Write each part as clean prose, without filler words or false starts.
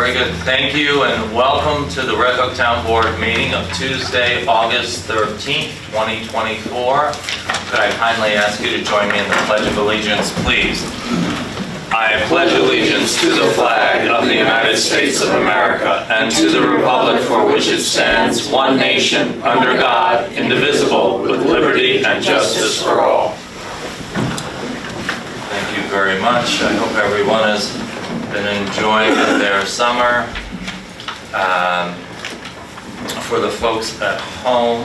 Very good. Thank you and welcome to the Red Hook Town Board meeting of Tuesday, August 13th, 2024. Could I kindly ask you to join me in the Pledge of Allegiance, please? I pledge allegiance to the flag of the United States of America and to the republic for which it stands, one nation, under God, indivisible, with liberty and justice for all. Thank you very much. I hope everyone has been enjoying their summer. For the folks at home,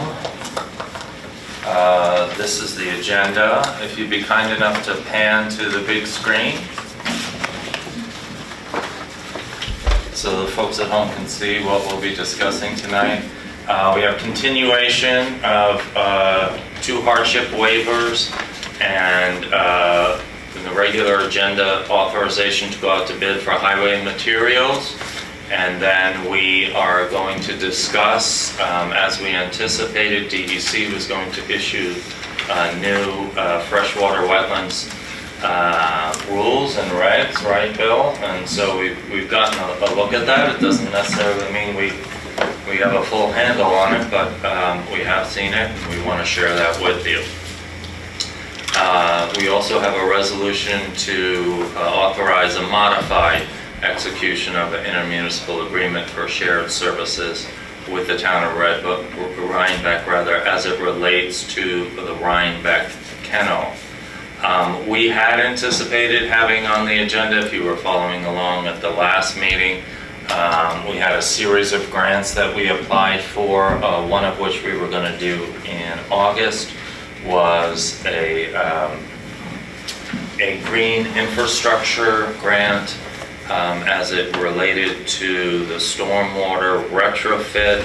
this is the agenda. If you'd be kind enough to pan to the big screen, so the folks at home can see what we'll be discussing tonight. We have continuation of 2 hardship waivers and in the regular agenda authorization to go out to bid for highway materials. And then we are going to discuss, as we anticipated, DEC was going to issue new freshwater wetlands rules and regs, right, Bill? And so we've gotten a look at that. It doesn't necessarily mean we have a full handle on it, but we have seen it, and we want to share that with you. We also have a resolution to authorize a modified execution of an intermunicipal agreement for shared services with the town of Rhinebeck, as it relates to the Rhinebeck Kennel. We had anticipated having on the agenda, if you were following along at the last meeting, we had a series of grants that we applied for, one of which we were going to do in August was a green infrastructure grant as it related to the stormwater retrofit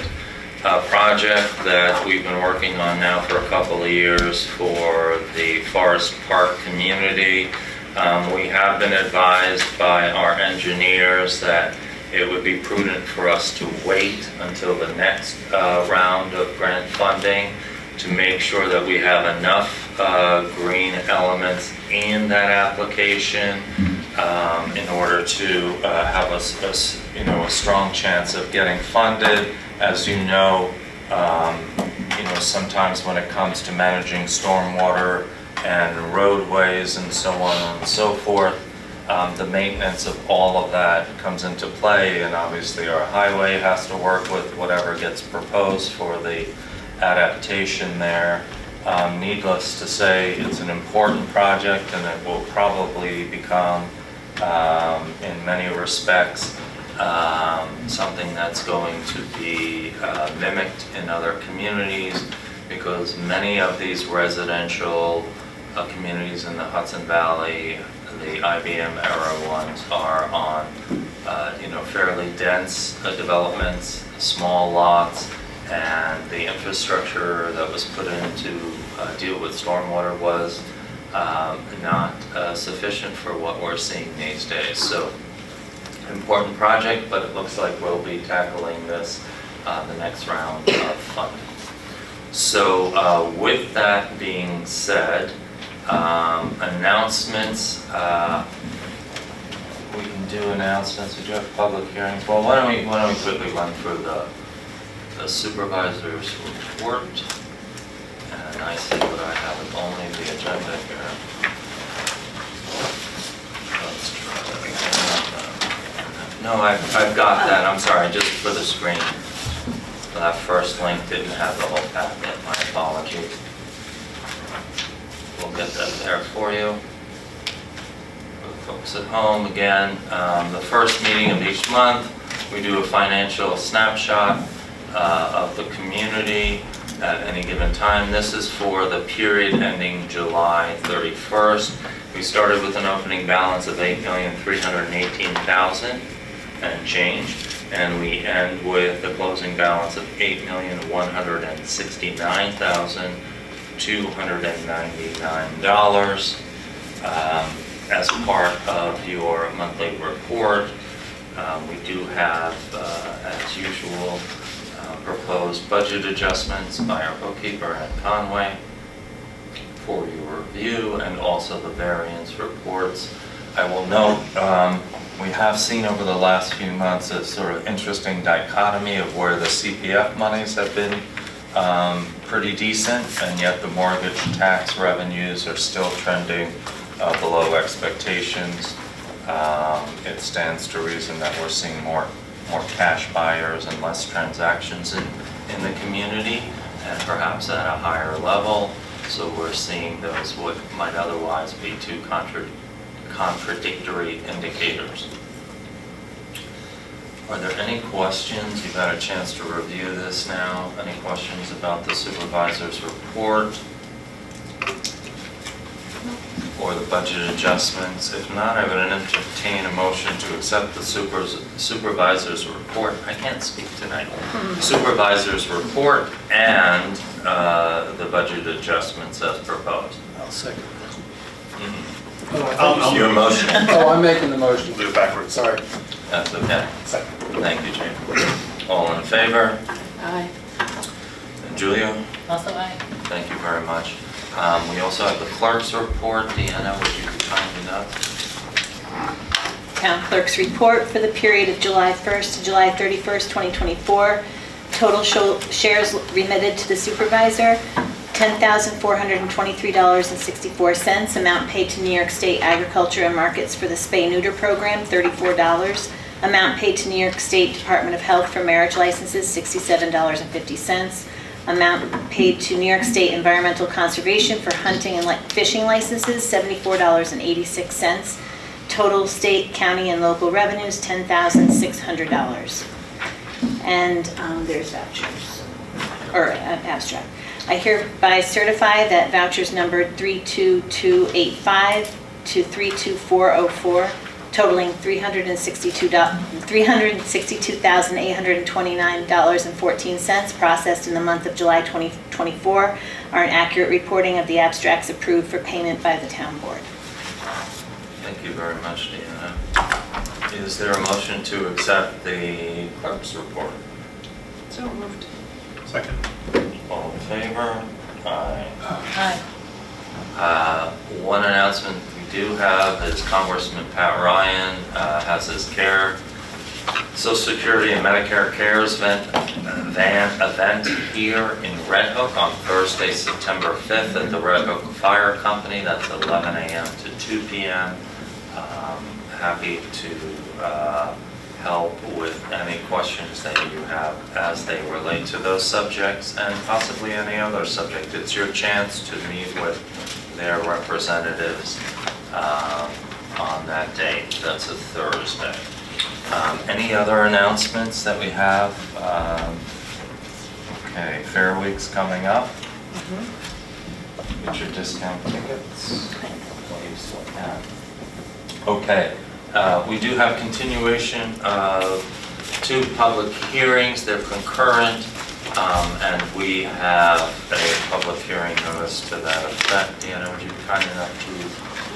project that we've been working on now for a couple of years for the Forest Park community. We have been advised by our engineers that it would be prudent for us to wait until the next round of grant funding to make sure that we have enough green elements in that application in order to have a strong chance of getting funded. As you know, sometimes when it comes to managing stormwater and roadways and so on and so forth, the maintenance of all of that comes into play, and obviously our highway has to work with whatever gets proposed for the adaptation there. Needless to say, it's an important project, and it will probably become, in many respects, something that's going to be mimicked in other communities, because many of these residential communities in the Hudson Valley, the IBM era ones, are on fairly dense developments, small lots, and the infrastructure that was put in to deal with stormwater was not sufficient for what we're seeing these days. So, important project, but it looks like we'll be tackling this the next round of funding. So, with that being said, announcements. We can do announcements. We do have public hearings. Well, why don't we quickly run through the supervisor's report? And I see what I have is only the agenda here. Let's try that again. No, I've got that. I'm sorry, just for the screen. That first link didn't have the whole packet. My apologies. We'll get that there for you. For the folks at home, again, the first meeting of each month, we do a financial snapshot of the community at any given time. This is for the period ending July 31st. We started with an opening balance of $8,318,000 and change, and we end with a closing balance of $8,169,299. As part of your monthly report, we do have, as usual, proposed budget adjustments by our bookkeeper at Conway for your review, and also the variance reports. I will note We have seen over the last few months a sort of interesting dichotomy of where the CPF monies have been pretty decent, and yet the mortgage tax revenues are still trending below expectations. It stands to reason that we're seeing more cash buyers and less transactions in the community, and perhaps at a higher level. So we're seeing those what might otherwise be two contradictory indicators. Are there any questions? You've had a chance to review this now. Any questions about the supervisor's report or the budget adjustments? If not, I would entertain a motion to accept the supervisor's report. I can't speak tonight. Supervisor's report and the budget adjustments as proposed. I'll second Your motion. Oh, I'm making the motion. Do it backwards. Sorry. That's okay. Second. Thank you, Jane. All in favor? Aye. And Julia? Also aye. Thank you very much. We also have the clerk's report. Deanna, would you kindly note? Town clerk's report for the period of July 1st to July 31st, 2024. Total shares remitted to the supervisor, $10,423.64. Amount paid to New York State Agriculture and Markets for the Spay-Neuter Program, $34. Amount paid to New York State Department of Health for marriage licenses, $67.50. Amount paid to New York State Environmental Conservation for hunting and fishing licenses, $74.86. Total state, county, and local revenues, $10,600. And there's vouchers, or abstract. I hereby certify that vouchers numbered 32285 to 32404, totaling $362,829.14, processed in the month of July 2024, are an accurate reporting of the abstracts approved for payment by the town board. Thank you very much, Deanna. Is there a motion to accept the clerk's report? So moved. Second. All in favor? Aye. Aye. One announcement we do have is Congressman Pat Ryan has his Social Security and Medicare Cares event here in Red Hook on Thursday, September 5th at the Red Hook Fire Company. That's 11 a.m. to 2 p.m. Happy to help with any questions that you have as they relate to those subjects and possibly any other subject. It's your chance to meet with their representatives on that date. That's a Thursday. Any other announcements that we have? Okay, Fair Week's coming up. Get your discount tickets. Okay, we do have continuation of 2 public hearings. They're concurrent, and we have a public hearing notice to that effect. Deanna, would you be kind enough to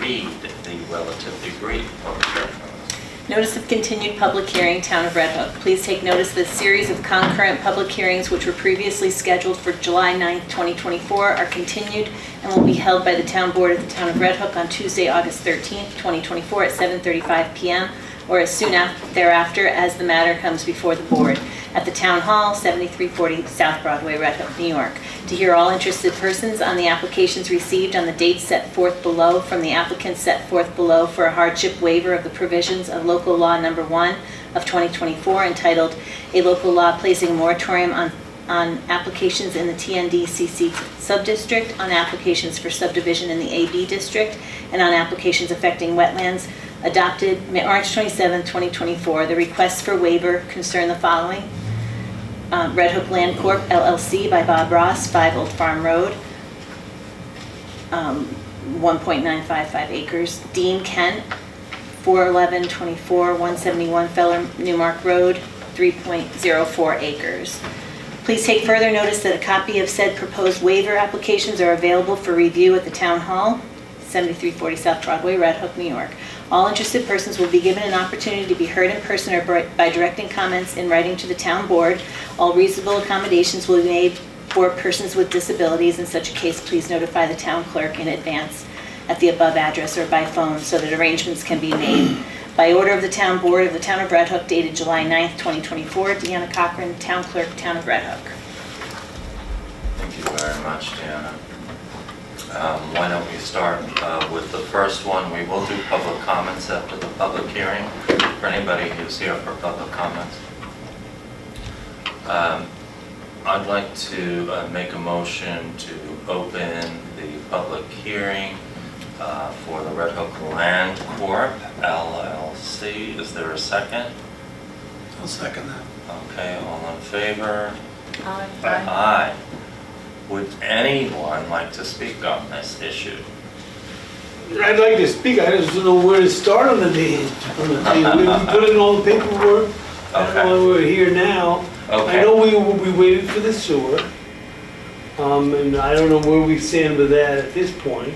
read the relatively brief public hearing notice? Notice of continued public hearing, Town of Red Hook. Please take notice that a series of concurrent public hearings which were previously scheduled for July 9th, 2024 are continued and will be held by the Town Board of the Town of Red Hook on Tuesday, August 13th, 2024 at 7:35 p.m. or as soon thereafter as the matter comes before the board at the Town Hall, 7340 South Broadway, Red Hook, New York. To hear all interested persons on the applications received on the dates set forth below from the applicants set forth below for a hardship waiver of the provisions of Local Law Number 1 of 2024 entitled A Local Law Placing a Moratorium on Applications in the TNDCC Subdistrict, on applications for subdivision in the AB District, and on applications affecting wetlands, adopted March 27, 2024. The requests for waiver concern the following. Red Hook Land Corp. LLC by Bob Ross, 5 Old Farm Road, 1.955 acres. Dean Kent, 41124 171 Feller Newmark Road, 3.04 acres. Please take further notice that a copy of said proposed waiver applications are available for review at the Town Hall, 7340 South Broadway, Red Hook, New York. All interested persons will be given an opportunity to be heard in person or by directing comments in writing to the Town Board. All reasonable accommodations will be made for persons with disabilities. In such a case, please notify the Town Clerk in advance at the above address or by phone so that arrangements can be made. By order of the Town Board of the Town of Red Hook dated July 9th, 2024, Deanna Cochran, Town Clerk, Town of Red Hook. Thank you very much, Deanna. Why don't we start with the first one? We will do public comments after the public hearing for anybody who's here for public comments. I'd like to make a motion to open the public hearing for the Red Hook Land Corp. LLC. Is there a second? I'll second that. Okay, all in favor? Aye. Aye. Would anyone like to speak on this issue? I'd like to speak, I just don't know where to start on the day. We put in all the paperwork, I don't know why we're here now. Okay. I know we waited for the sewer, and I don't know where we stand with that at this point,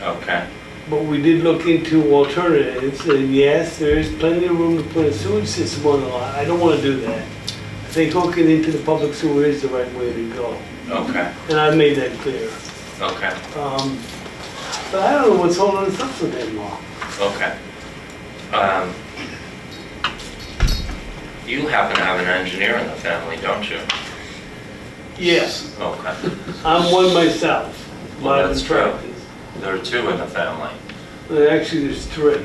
Okay. but we did look into alternatives, and yes, there is plenty of room to put a sewage system on the lot. I don't want to do that. I think hooking into the public sewer is the right way to go, Okay. and I made that clear. Okay. But I don't know what's holding us up so damn long. Okay. You happen to have an engineer in the family, don't you? Yes, Okay. I'm one myself. Well, that's true. Practice. There are two in the family. Well, actually, there's three.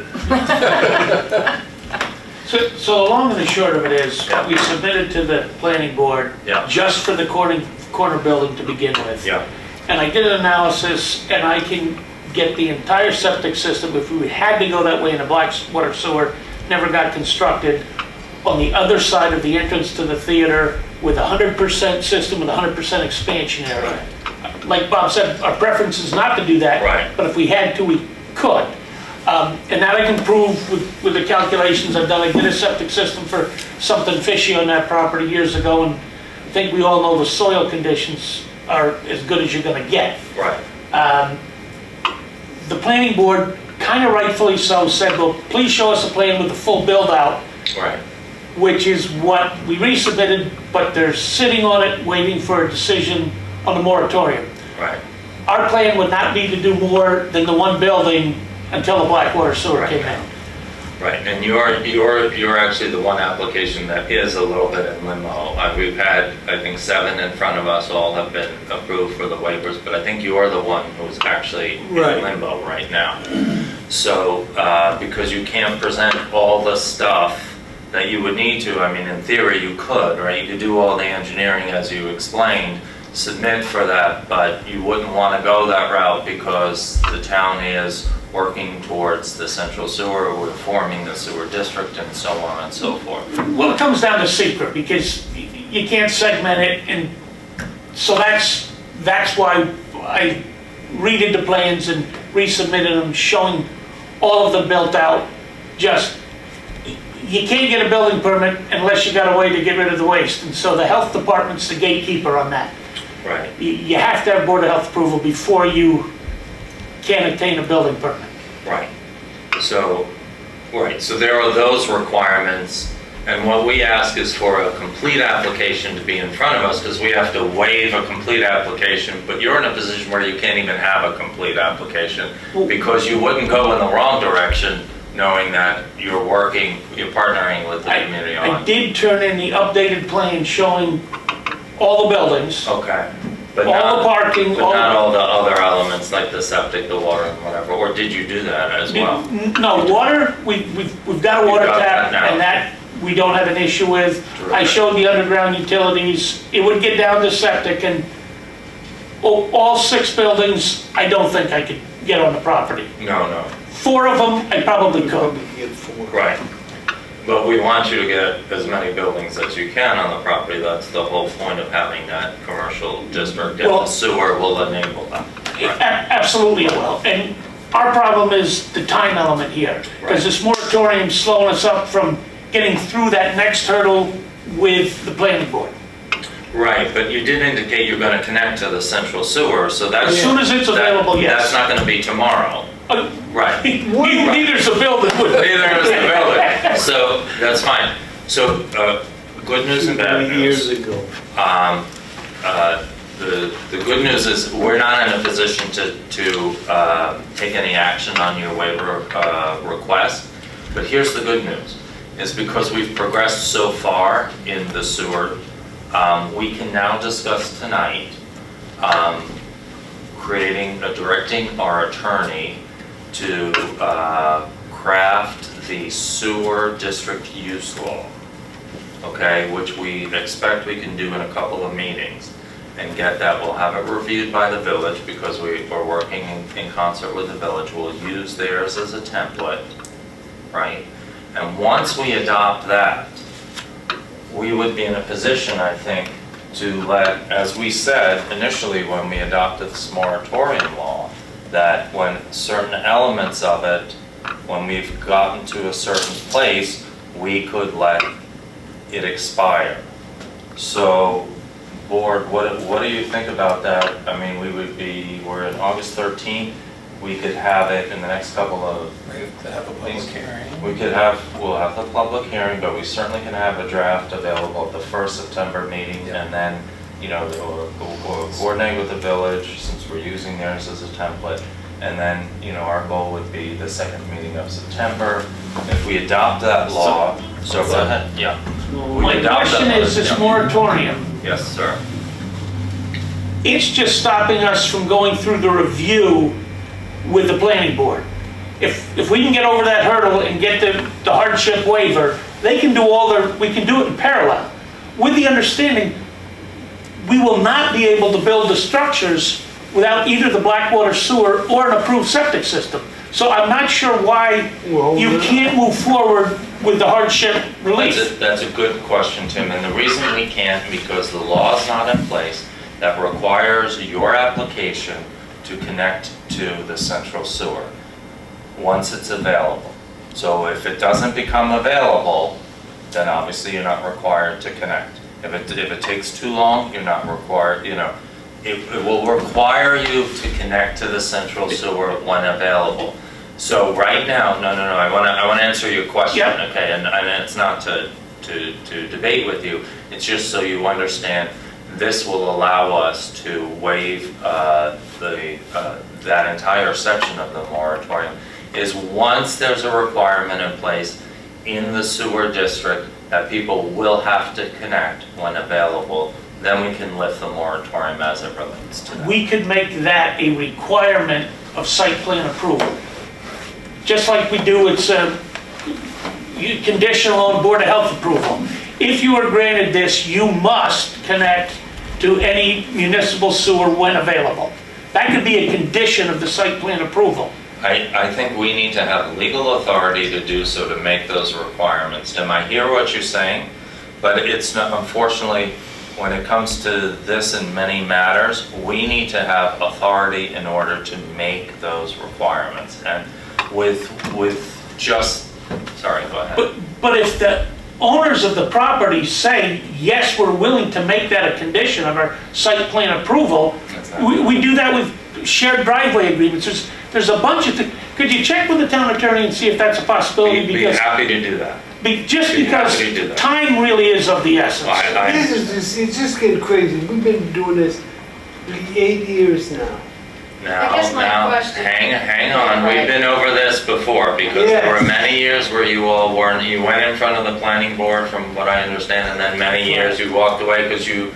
So the long and the short of it is, Yeah. we submitted to the planning board Yeah. just for the corner building to begin with. Yeah. And I did an analysis, and I can get the entire septic system, if we had to go that way in a black water sewer, never got constructed, on the other side of the entrance to the theater with 100% system with 100% expansion area. Like Bob said, our preference is not to do that. Right. But if we had to, we could. And that I can prove with the calculations I've done. I did a septic system for something fishy on that property years ago, and I think we all know the soil conditions are as good as you're gonna get. Right. The planning board, kind of rightfully so, said, well, please show us a plan with the full build-out, Right. which is what we resubmitted, but they're sitting on it, waiting for a decision on the moratorium. Right. Our plan would not be to do more than the one building until the Blackwater sewer Right. came in. Right. And you're actually the one application that is a little bit in limbo. We've had, I think, 7 in front of us. All have been approved for the waivers, but I think you're the one who's actually Right. in limbo right now. So, because you can't present all the stuff that you would need to, I mean, in theory, you could, right? You could do all the engineering as you explained, submit for that, but you wouldn't want to go that route because the town is working towards the central sewer, we're forming the sewer district and so on and so forth. Well, it comes down to secret, because you can't segment it, and so that's why I redid the plans and resubmitted them, showing all of them built out. Just, you can't get a building permit unless you got a way to get rid of the waste, and so the health department's the gatekeeper on that. Right. You have to have Board of Health approval before you can obtain a building permit. Right. So, right, so there are those requirements, and what we ask is for a complete application to be in front of us, because we have to waive a complete application, but you're in a position where you can't even have a complete application, because you wouldn't go in the wrong direction, knowing that you're partnering with the community I on. did turn in the updated plan showing all the buildings, Okay. But all the not, parking, but not all the other elements, like the septic, the water, and whatever, or did you do that as well? No, water, we've got a water got that tap, now. and that we don't have an issue with. I Terrific. showed the underground utilities. It would get down to septic, and all 6 buildings, I don't think I could get on the property. No. 4 of them, I probably could. Probably get 4. Right. But we want you to get as many buildings as you can on the property. That's the whole point of having that commercial district, and Well- the sewer will enable that. Right. Absolutely it will. And our problem is the time element here, because this moratorium's slowing us up from getting through that next hurdle with the planning board. Right, but you did indicate you're gonna connect to the central sewer, so that's. As soon as it's available, yes. That's not gonna be tomorrow. Right. Neither's a building. Neither is the building, so that's fine. So, good news and bad news. Years ago. The good news is we're not in a position to take any action on your waiver request. But here's the good news, is because we've progressed so far in the sewer, we can now discuss tonight directing our attorney to craft the sewer district use law, okay, which we expect we can do in a couple of meetings and get that. We'll have it reviewed by the village because we are working in concert with the village. We'll use theirs as a template, right? And once we adopt that, we would be in a position, I think, to let, as we said initially when we adopted this moratorium law, that when certain elements of it, when we've gotten to a certain place, we could let it expire. So, board, what do you think about that? I mean, we're in August 13th, we could have it in the next couple of We have to have a public hearing. we'll have the public hearing, but we certainly can have a draft available at the first September meeting, Yeah. and then, you know, we'll coordinate with the village, since we're using theirs as a template, and then, you know, our goal would be the second meeting of September. If we adopt that law, so go ahead, yeah. We My adopt that question law, is, this yeah. moratorium, Yes, sir. it's just stopping us from going through the review with the planning board. If we can get over that hurdle and get the hardship waiver, they can do we can do it in parallel. With the understanding, we will not be able to build the structures without either the Blackwater sewer or an approved septic system. So I'm not sure why you can't move forward with the hardship relief. That's a good question, Tim, and the reason we can't, because the law is not in place that requires your application to connect to the central sewer once it's available. So if it doesn't become available, then obviously you're not required to connect. If it takes too long, you're not required, you know, it will require you to connect to the central sewer when available. So right now, no, I want to answer your question, Yep. okay? And it's not to debate with you, it's just so you understand, this will allow us to waive that entire section of the moratorium, is once there's a requirement in place in the sewer district that people will have to connect when available, then we can lift the moratorium as it relates to that. We could make that a requirement of site plan approval. Just like we do, it's conditional on Board of Health approval. If you are granted this, you must connect to any municipal sewer when available. That could be a condition of the site plan approval. I think we need to have legal authority to do so, to make those requirements. Tim, I hear what you're saying, but it's not, unfortunately, when it comes to this and many matters, we need to have authority in order to make those requirements. And sorry, go ahead. But if the owners of the property say, yes, we're willing to make that a condition of our site plan approval, we do that with shared driveway agreements. There's a bunch of things. Could you check with the town attorney and see if that's a possibility? Be happy to do that. Just Be because happy to do that. time really is of the essence. It's just getting crazy. We've been doing this for 8 years now. Now, I guess my question- hang on, we've Right. been over this before, because Yes. there were many years where you all weren't, you went in front of the planning board, from what I understand, and then many years you walked away because you,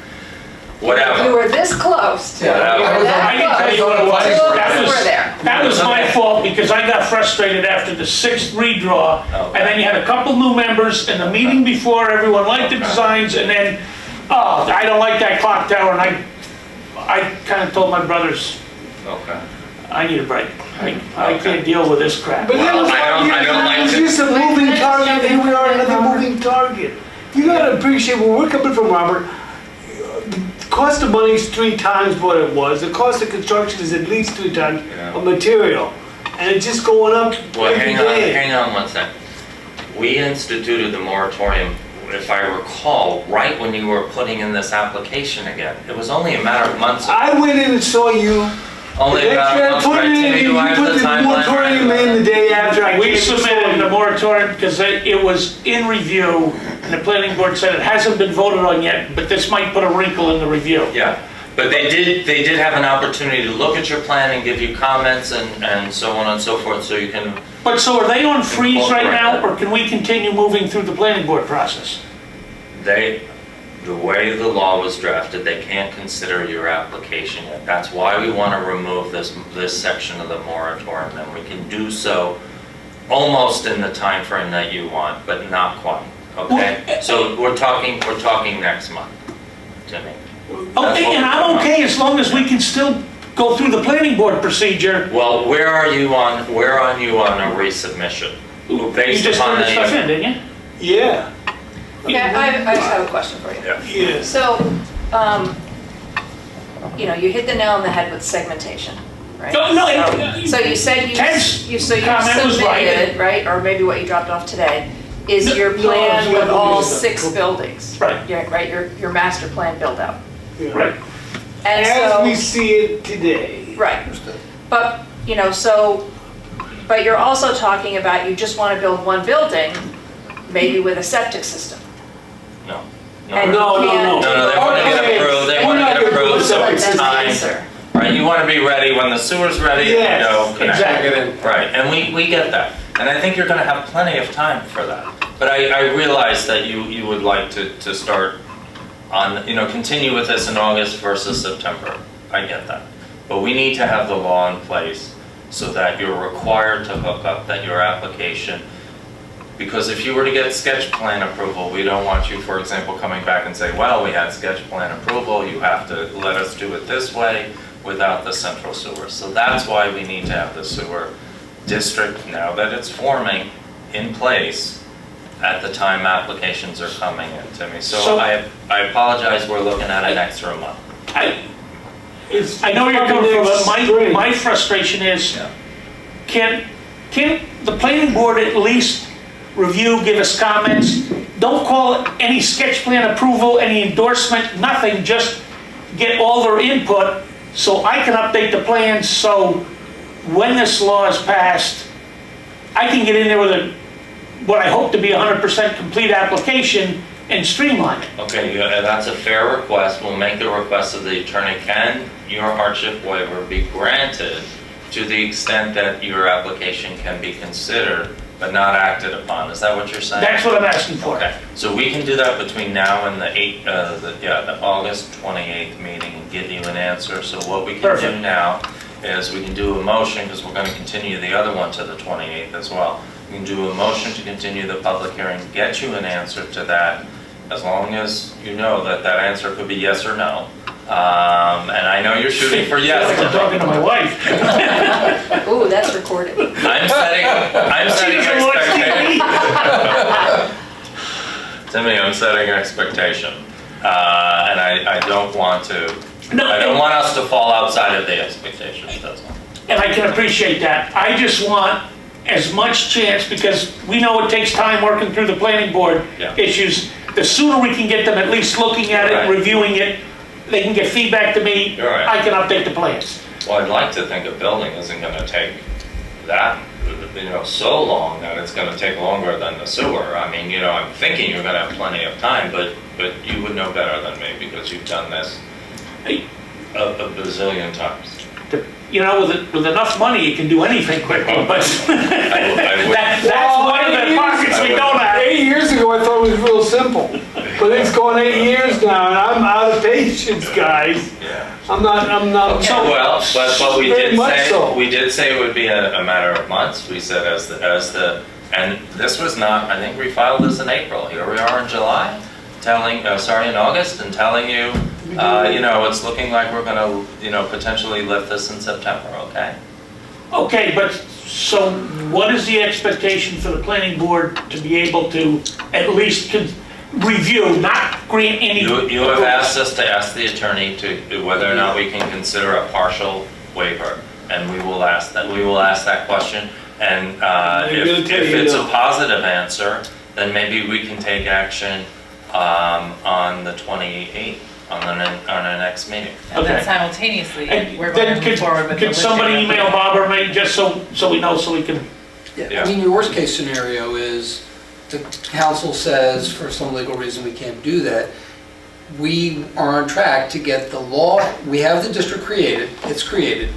whatever. You were this close to. Yeah, You I were was- that I can tell you what it was. close. Two of That us was- were there. That was my fault, because I got frustrated after the 6th redraw, Okay. and then you had a couple new members, and the meeting before, everyone liked the Okay. designs, and then, oh, I don't like that clock tower, and I kind of told my brothers, Okay. I need a break. I can't deal with this crap. But that was I 5 don't years ago. like It was to- just a moving target. Here we are, another moving target. You gotta appreciate where we're coming from, Robert. The cost of money is 3 times what it was. The cost of construction is at least 3 times Yeah. of material. And it's just going up Well, every day. hang on one second. We instituted the moratorium, if I recall, right when you were putting in this application again. It was only a matter of months, I went in and saw you. only They about a tried month, to put right, it in, Timmy? you Do I have put the the timeline moratorium right? in the day after I We came and saw submitted the you. moratorium because it was in review, and the planning board said it hasn't been voted on yet, but this might put a wrinkle in the review. Yeah, But they did have an opportunity to look at your plan and give you comments and so on and so forth, so you can, But so are they on freeze right now, or can we continue moving through the planning board process? the way the law was drafted, they can't consider your application yet. That's why we want to remove this section of the moratorium, and we can do so almost in the time frame that you want, but not quite, okay? So we're talking next month, Jimmy. Okay, and I'm okay as long as we can still go through the planning board procedure. Well, where are you on a resubmission? You Based just upon turned the stuff the, in, didn't you? Yeah, Yeah, I just have a question for you. yeah. yes. So, you hit the nail on the head with segmentation, right? No, So you said Ted's you comment was right. submitted, right, or maybe what you dropped off today, is No, your no, plan it's with what all we said. 6 buildings. Right. Yeah, right, your master plan build out. Yeah. Right. And As we so, see it today. right, but, but you're also talking about you just want to build one building, maybe with a septic system. No. And No, you no, can't no. No, they want to get Okay. approved, they We're want to not get gonna approved, put so septic it's That's the time. answer. Right, you want to be ready when the sewer's ready, you Yes, know, connect. exactly. Right, and we get that. And I think you're gonna have plenty of time for that. But I realize that you would like to start on, continue with this in August versus September. I get that. But we need to have the law in place so that you're required to hook up, that your application, because if you were to get sketch plan approval, we don't want you, for example, coming back and say, well, we had sketch plan approval, you have to let us do it this way without the central sewer. So that's why we need to have the sewer district, now that it's forming, in place at the time applications are coming in, Timmy. So So- I apologize, we're looking at an extra month. I know where you're coming from, but Spring. my frustration is, Yeah. can the planning board at least review, give us comments? Don't call it any sketch plan approval, any endorsement, nothing, just get all their input so I can update the plans, so when this law is passed, I can get in there with what I hope to be 100% complete application and streamline it. Okay, yeah, and that's a fair request. We'll make the request of the attorney. Can your hardship waiver be granted to the extent that your application can be considered but not acted upon? Is that what you're saying? That's what I'm asking for. Okay, so we can do that between now and the August 28th meeting and give you an answer. So what we can do Perfect. now is we can do a motion, because we're going to continue the other one to the 28th as well. We can do a motion to continue the public hearing, get you an answer to that, as long as you know that that answer could be yes or no. And I know you're shooting for yes. Like I'm talking to my wife. Ooh, that's recorded. I'm setting She doesn't watch expectations. TV. Timmy, I'm setting expectation. And I don't want to, No, I don't want us to fall outside of the expectations, that's all. And I can appreciate that. I just want as much chance, because we know it takes time working through the planning board Yeah. issues. The sooner we can get them at least looking at it, Right. reviewing it, they can get feedback to me, You're right. I can update the plans. Well, I'd like to think a building isn't gonna take that, so long that it's gonna take longer than the sewer. I mean, I'm thinking you're gonna have plenty of time, but you would know better than me, because you've done this a bazillion times. With enough money, you can do anything quickly, but I would- that's Well, one of the pockets we don't have. 8 years ago, I thought it was real simple, but it's gone 8 years now, and I'm out of patience, guys. Yeah. I'm not, Okay, well, but we Very did much say, so. we did say it would be a matter of months. We said and this was not, I think we filed this in April. Here we are in July, in August, and telling you, it's looking like we're gonna, potentially lift this in September, okay? Okay, but so what is the expectation for the planning board to be able to at least review, not grant any? You have asked us to ask the attorney to, whether or not we can consider a partial waiver, and we will ask that question. And They're gonna if tell you it's a no. positive answer, then maybe we can take action on the 28th, on the next meeting. And then Okay. simultaneously, And we're going then to move forward with the could somebody listing of email the- Bob or me, just so we know, so we can, Yeah. Yeah, I mean, your worst case scenario is the council says, for some legal reason, we can't do that. we are on track to get the law, we have the district created, it's created,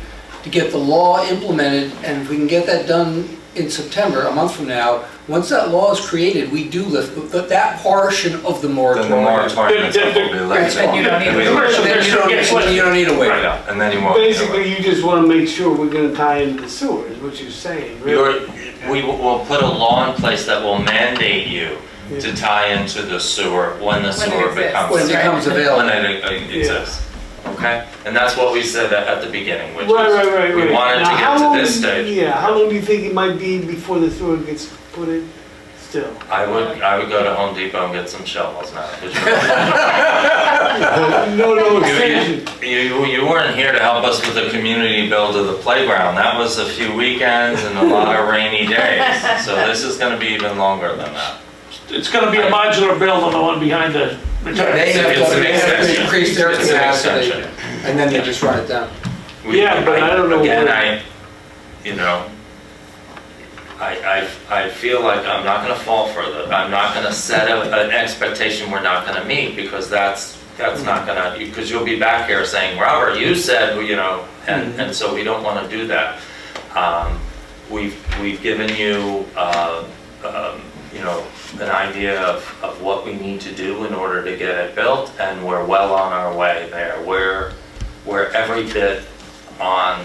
to get the law implemented, and if we can get that done in September, a month from now, once that law is created, we do lift that portion of the Then the moratorium. moratorium itself will be lifted. Then you don't need to- We- Commercial Then you district don't gets need- lifted. you don't need to wait. Right, and then you won't. Basically, you just wanna make sure we're gonna tie into the sewer, is what you're saying, really. We will put a law in place that will mandate you to tie into the sewer when the sewer becomes. When it becomes available. When it exists, okay? And that's what we said at the beginning, which Right, is, right. we wanted Now, to how get to long- this stage. Yeah, how long do you think it might be before the sewer gets put in still? I would go to Home Depot and get some shovels now. 'Cause No extension. you weren't here to help us with the community build of the playground. That was a few weekends and a lot of rainy days. So this is gonna be even longer than that. It's gonna be a modular build on the one behind the They retirement. have It's an to extension. increase their It's an capacity, extension. and then they just run it down. Yeah, but I don't know Again, what- I feel like I'm not gonna fall for that. I'm not gonna set an expectation we're not gonna meet, because that's not gonna, because you'll be back here saying, Robert, you said, and so we don't wanna do that. We've given you, an idea of what we need to do in order to get it built, and we're well on our way there. We're every bit on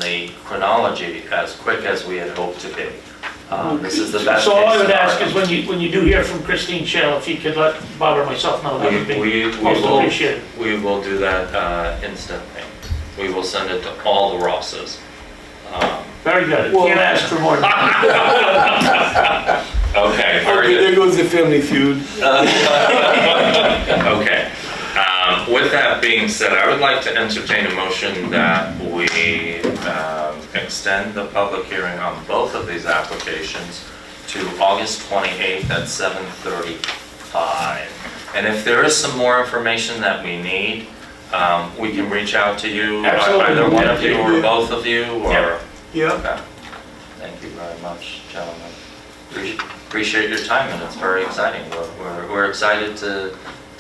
the chronology as quick as we had hoped to be. This is the best So all I would case ask is scenario. when you do hear from Christine Shell, if you could let Bob or myself know, that would be We most will, appreciated. we will do that instantly. We will send it to all the Rosses. Very good. Well- Can't ask for more than that. Okay, very Okay, good. there goes the family feud. Okay. With that being said, I would like to entertain a motion that we extend the public hearing on both of these applications to August 28th at 7:35. And if there is some more information that we need, we can reach out to you, Absolutely. either one of you or Yeah. both of you, or... Yeah. Yeah. Okay. Thank you very much, gentlemen. Appreciate your time, and it's very exciting. We're excited to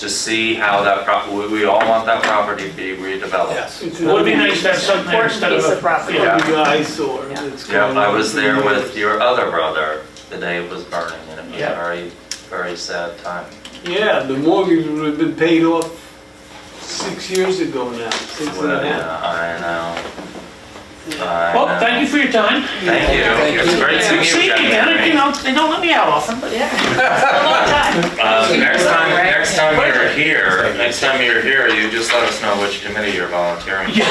see how that we all want that property to be redeveloped. Yes. It's It would be nice to have something there instead of Piece of a... property. Yeah. Big eyesore. Yeah. It's Yeah, going I on was for there years. with your other brother the day it was burning, and it was Yeah. a very, very sad time. Yeah, the mortgage would have been paid off 6 years ago now, 6 and a half. Yeah, I know. Well, thank you for your time. Thank you. Thank It's you. great seeing you See, again. again, Mary. they don't let me out often, but Yeah, it's been a long time. Next time you're here, you just let us know which committee you're volunteering for.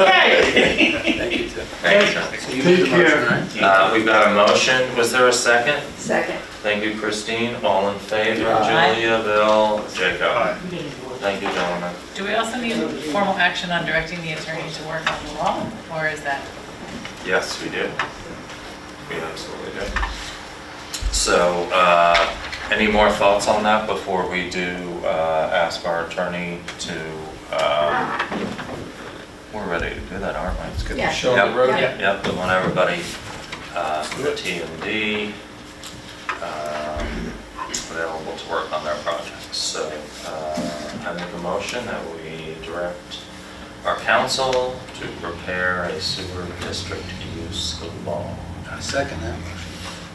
okay. Thanks, sir. So you made the Take care. motion, right? We've got a motion. Was there a second? Second. Thank you, Christine. All in favor? Aye. Julia, Bill, Jacob. Thank you, gentlemen. Do we also need formal action on directing the attorney to work on the law, or is that? Yes, we do. We absolutely do. So, any more thoughts on that before we do ask our attorney to, we're ready to do that, aren't we? It's good. Yeah. Show the road. Yeah. Yep, we want everybody, the T and D, available to work on their projects. So, I make a motion that we direct our council to prepare a sewer district use law. I second that.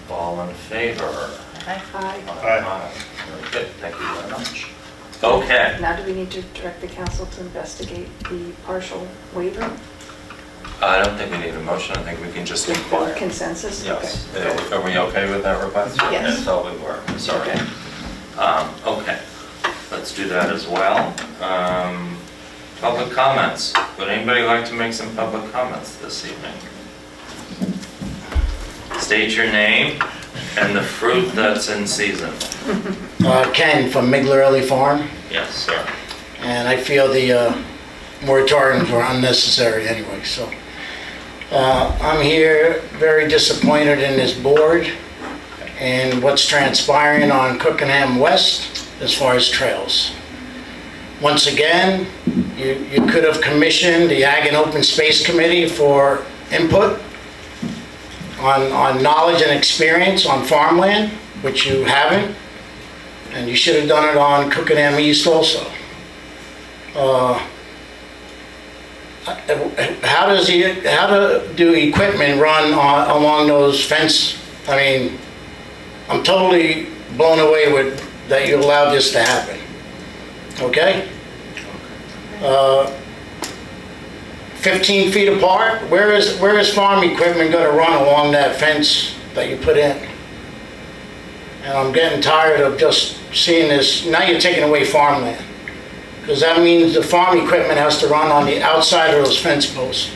All in favor? Aye. Aye. Very good, thank you very much. Okay, Now do we need to direct the council to investigate the partial waiver? I don't think we need a motion, I think we can just With inquire. consensus? Yes, Okay. are we okay with that request? Yes. I thought we were, sorry. Okay. Okay, let's do that as well. Public comments, would anybody like to make some public comments this evening? State your name and the fruit that's in season. Ken from Miglarelli Farm, Yes, sir. and I feel the moratoriums were unnecessary anyway, so. I'm here very disappointed in this board and what's transpiring on Cookenham West as far as trails. Once again, you could have commissioned the Ag and Open Space Committee for input on knowledge and experience on farmland, which you haven't. And you should have done it on Cookingham East also. How do equipment run along those fence? I mean, I'm totally blown away with that you allowed this to happen. Okay? 15 feet apart, where is farm equipment gonna run along that fence that you put in? And I'm getting tired of just seeing this. Now you're taking away farmland. Because that means the farm equipment has to run on the outside of those fence posts.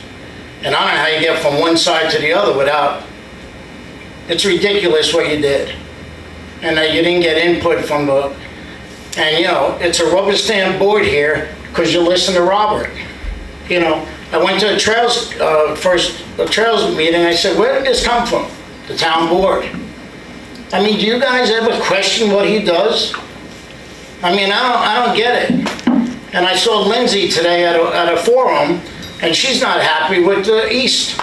And I don't know how you get from one side to the other without, it's ridiculous what you did. And that you didn't get input from the, and you know, it's a rubber stamp board here because you listen to Robert. You know, I went to the trails, the trails meeting, I said, where did this come from? The town board. I mean, do you guys ever question what he does? I mean, I don't get it. And I saw Lindsay today at a forum, and she's not happy with the east,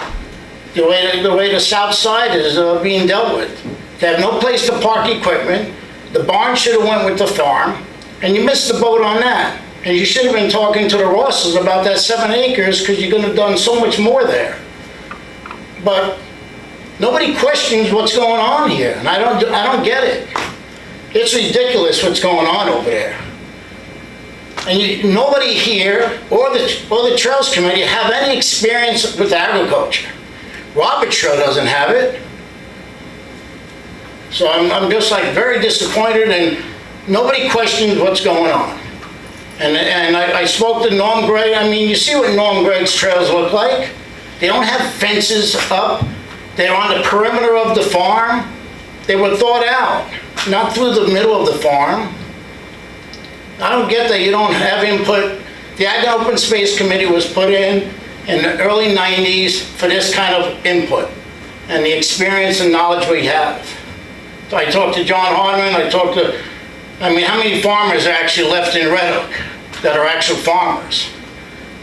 the way the south side is being dealt with. They have no place to park equipment. The barn should have went with the farm, and you missed the boat on that. And you should have been talking to the Rosses about that 7 acres, because you could have done so much more there. But nobody questions what's going on here, and I don't get it. It's ridiculous what's going on over there. And nobody here or the Trails Committee have any experience with agriculture. Robert sure doesn't have it. So I'm just like very disappointed, and nobody questions what's going on. And I spoke to Norm Gregg. I mean, you see what Norm Gregg's trails look like. They don't have fences up. They're on the perimeter of the farm. They were thought out, not through the middle of the farm. I don't get that you don't have input. The Ag and Open Space Committee was put in the early 90s for this kind of input and the experience and knowledge we have. So I talked to John Hardman, I mean, how many farmers are actually left in Red Hook that are actual farmers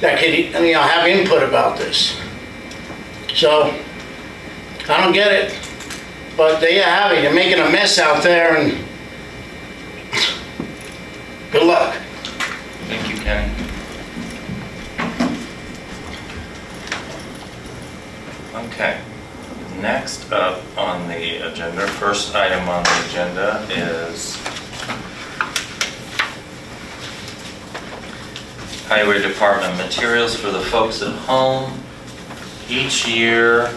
that could, you know, have input about this? So, I don't get it. But there you have it. You're making a mess out there, and good luck. Thank you, Kenny. Okay, next up on the agenda, first item on the agenda is Highway Department materials for the folks at home. Each year,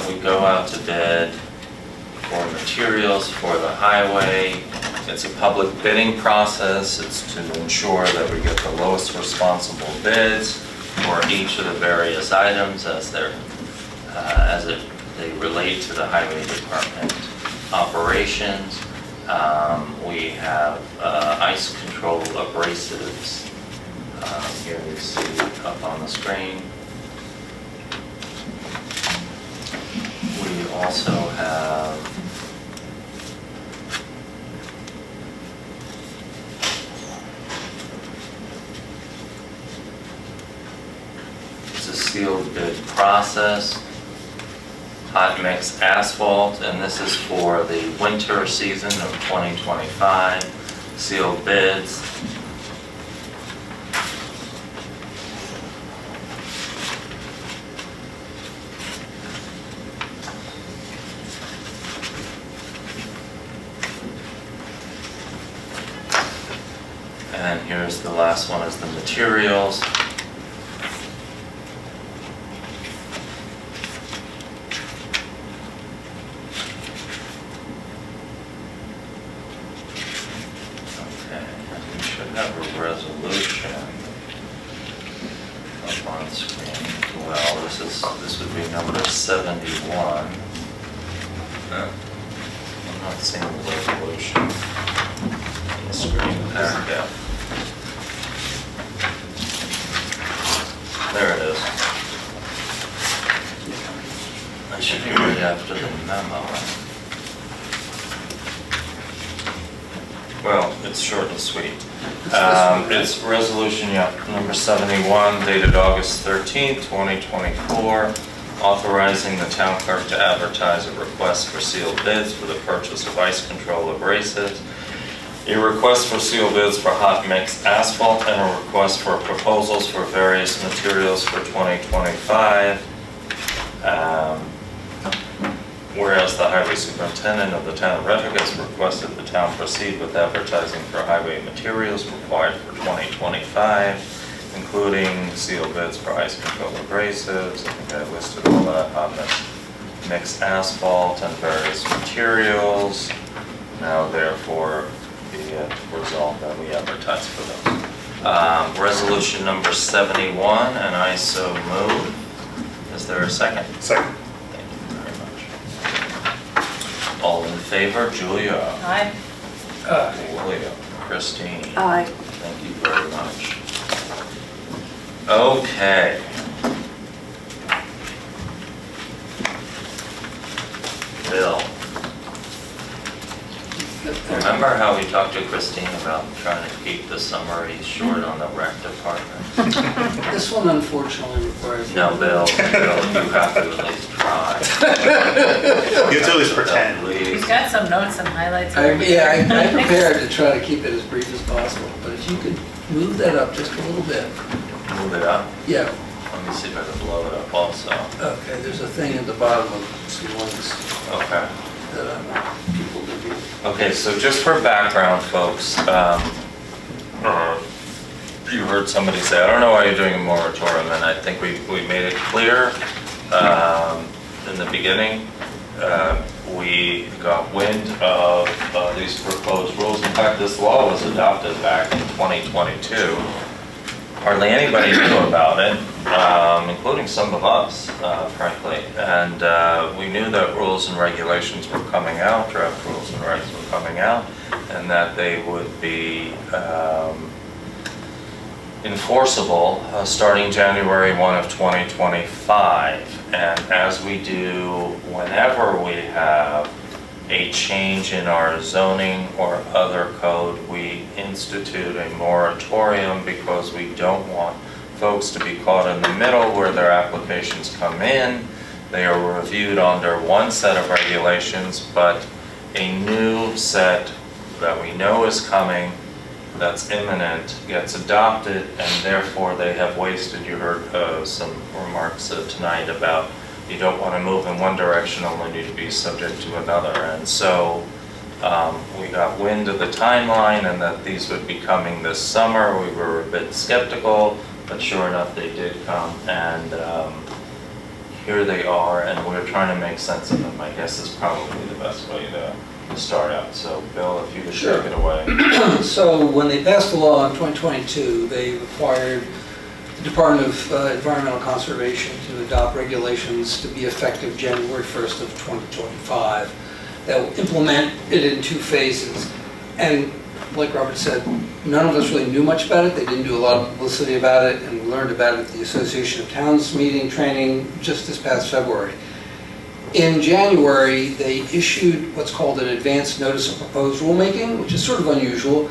we go out to bid for materials for the highway. It's a public bidding process. It's to ensure that we get the lowest responsible bids for each of the various items as they relate to the highway department operations. We have ice control abrasives. Here you see up on the screen. We also have it's a sealed bid process. Hot mix asphalt, and this is for the winter season of 2025. Sealed bids. And here's the last one is the materials. Okay, and we should have a resolution up on screen. Well, this would be number 71. I'm not seeing the resolution on the screen there. Yeah. There it is. That should be right after the memo. Well, it's short and sweet. It's resolution, number 71, dated August 13th, 2024. authorizing the town clerk to advertise a request for sealed bids for the purchase of ice control abrasives, a request for sealed bids for hot mix asphalt, and a request for proposals for various materials for 2025. Whereas the highway superintendent of the town of Red Hook has requested the town proceed with advertising for highway materials required for 2025, including sealed bids for ice control abrasives, I think I listed all that, hot mixed asphalt and various materials. Now therefore be it resolved that we advertise for those. Resolution number 71, and I so move. Is there a second? Second. Thank you very much. All in favor, Julia? Aye. Julia, Christine? Aye. Thank you very much. Okay. Bill. Remember how we talked to Christine about trying to keep the summaries short on the rec department? This one unfortunately requires. No, Bill, you have to at least try. You have to at least pretend. We've Please. got some notes and highlights. I prepared to try to keep it as brief as possible, but if you could move that up just a little bit. Move it up. Yeah, Let me see if I can blow it up also. okay, there's a thing at the bottom of some links Okay. that I want people to read. Okay, so just for background, folks, you heard somebody say, I don't know why you're doing a moratorium, and I think we made it clear in the beginning. We got wind of these proposed rules. In fact, this law was adopted back in 2022. Hardly anybody knew about it, including some of us, frankly. And we knew that rules and regulations were coming out, draft rules and regs were coming out, and that they would be enforceable starting January 1 of 2025. And as we do whenever we have a change in our zoning or other code, we institute a moratorium because we don't want folks to be caught in the middle where their applications come in. They are reviewed under one set of regulations, but a new set that we know is coming, that's imminent, gets adopted, and therefore they have wasted. You heard some remarks tonight about you don't want to move in one direction, only to be subject to another. And so we got wind of the timeline and that these would be coming this summer. We were a bit skeptical, but sure enough, they did come, and here they are, and we're trying to make sense of them, I guess is probably the best way to start out. So Bill, if you could Sure. take it away. So when they passed the law in 2022, they required the Department of Environmental Conservation to adopt regulations to be effective January 1st of 2025 that will implement it in 2 phases. And like Robert said, none of us really knew much about it. They didn't do a lot of publicity about it, and we learned about it at the Association of Towns meeting training just this past February. In January, they issued what's called an advance notice of proposed rulemaking, which is sort of unusual.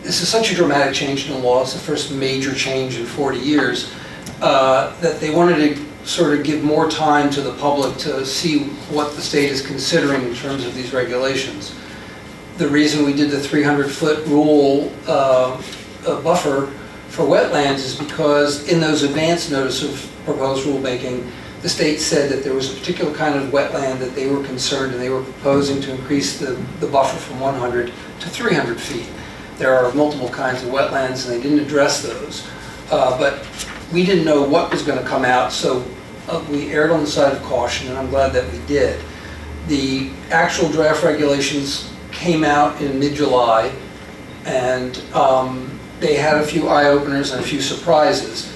This is such a dramatic change in the law, it's the first major change in 40 years, that they wanted to sort of give more time to the public to see what the state is considering in terms of these regulations. The reason we did the 300-foot rule buffer for wetlands is because in those advance notice of proposed rulemaking, the state said that there was a particular kind of wetland that they were concerned, and they were proposing to increase the buffer from 100 to 300 feet. There are multiple kinds of wetlands, and they didn't address those. But we didn't know what was going to come out, so we erred on the side of caution, and I'm glad that we did. The actual draft regulations came out in mid-July, and they had a few eye-openers and a few surprises.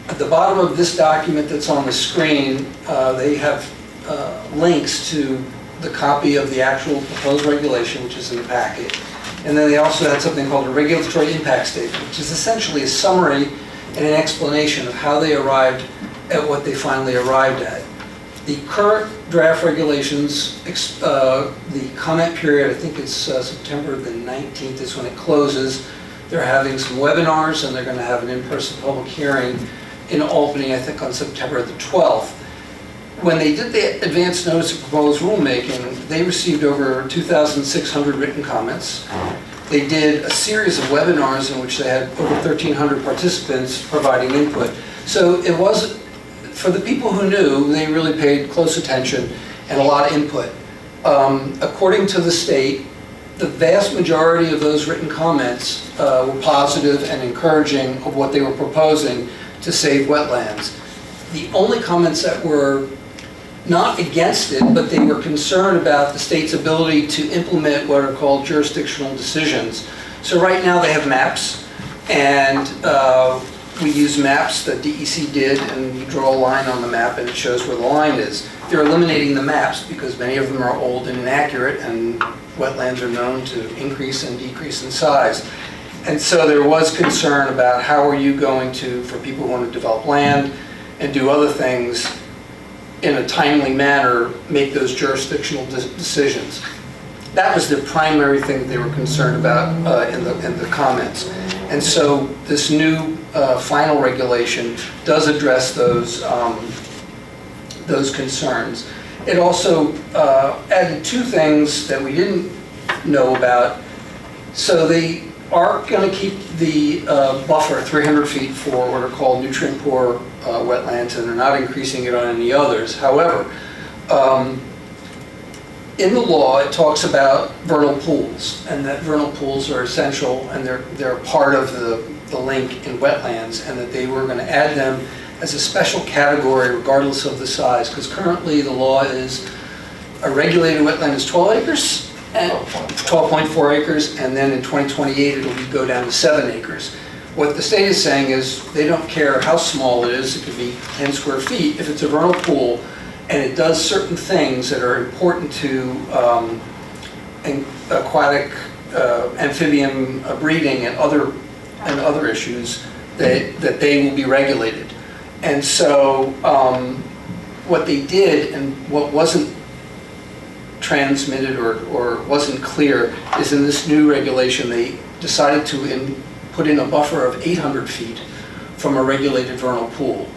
At the bottom of this document that's on the screen, they have links to the copy of the actual proposed regulation, which is in the packet. And then they also had something called a regulatory impact statement, which is essentially a summary and an explanation of how they arrived at what they finally arrived at. The current draft regulations, the comment period, I think it's September the 19th is when it closes. They're having some webinars, and they're going to have an in-person public hearing in Albany, I think on September the 12th. when they did the advance notice of proposed rulemaking, they received over 2,600 written comments. They did a series of webinars in which they had over 1,300 participants providing input. So it was, for the people who knew, they really paid close attention and a lot of input. According to the state, the vast majority of those written comments were positive and encouraging of what they were proposing to save wetlands. The only comments that were not against it, but they were concerned about the state's ability to implement what are called jurisdictional decisions. So right now they have maps, and we use maps that DEC did, and you draw a line on the map and it shows where the line is. They're eliminating the maps because many of them are old and inaccurate, and wetlands are known to increase and decrease in size. And so there was concern about how are you going to, for people who want to develop land and do other things in a timely manner, make those jurisdictional decisions. That was the primary thing that they were concerned about in the comments. And so this new final regulation does address those concerns. It also added two things that we didn't know about. So they are going to keep the buffer 300 feet for what are called nutrient poor wetlands, and they're not increasing it on any others. However, in the law it talks about vernal pools, and that vernal pools are essential, and they're part of the link in wetlands, and that they were going to add them as a special category regardless of the size, because currently the law is a regulated wetland is 12 acres, and 12.4 acres, and then in 2028 it'll go down to 7 acres. What the state is saying is they don't care how small it is, it could be 10 square feet, if it's a vernal pool and it does certain things that are important to aquatic amphibian breeding and other issues, that they will be regulated. And so what they did, and what wasn't transmitted or wasn't clear, is in this new regulation they decided to put in a buffer of 800 feet from a regulated vernal pool.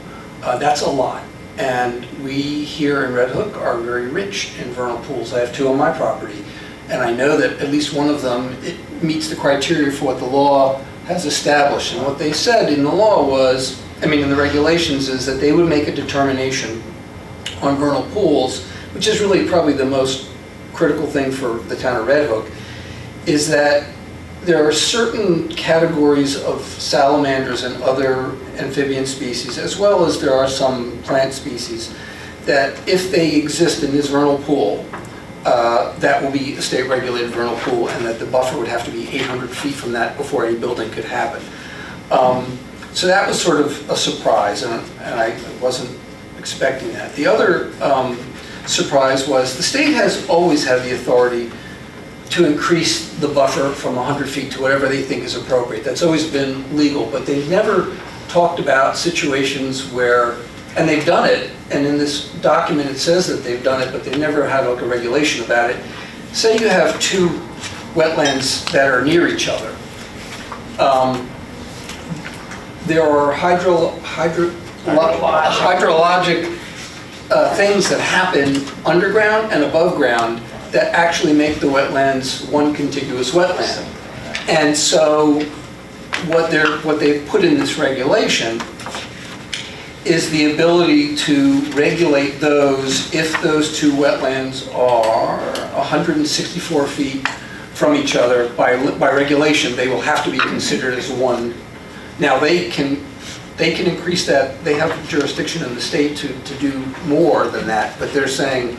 That's a lot. And we here in Red Hook are very rich in vernal pools. I have two on my property. And I know that at least one of them, it meets the criteria for what the law has established. And what they said in the law was, in the regulations, is that they would make a determination on vernal pools, which is really probably the most critical thing for the town of Red Hook, is that there are certain categories of salamanders and other amphibian species, as well as there are some plant species, that if they exist in this vernal pool, that will be a state-regulated vernal pool, and that the buffer would have to be 800 feet from that before any building could happen. So that was sort of a surprise, and I wasn't expecting that. The other surprise was the state has always had the authority to increase the buffer from 100 feet to whatever they think is appropriate. That's always been legal, but they've never talked about situations where, and they've done it, and in this document it says that they've done it, but they've never had like a regulation about it. Say you have two wetlands that are near each other. There are hydrologic things that happen underground and above ground that actually make the wetlands one contiguous wetland. And so what they've put in this regulation is the ability to regulate those if those two wetlands are 164 feet from each other. By regulation, they will have to be considered as one. Now they can increase that. They have jurisdiction in the state to do more than that, but they're saying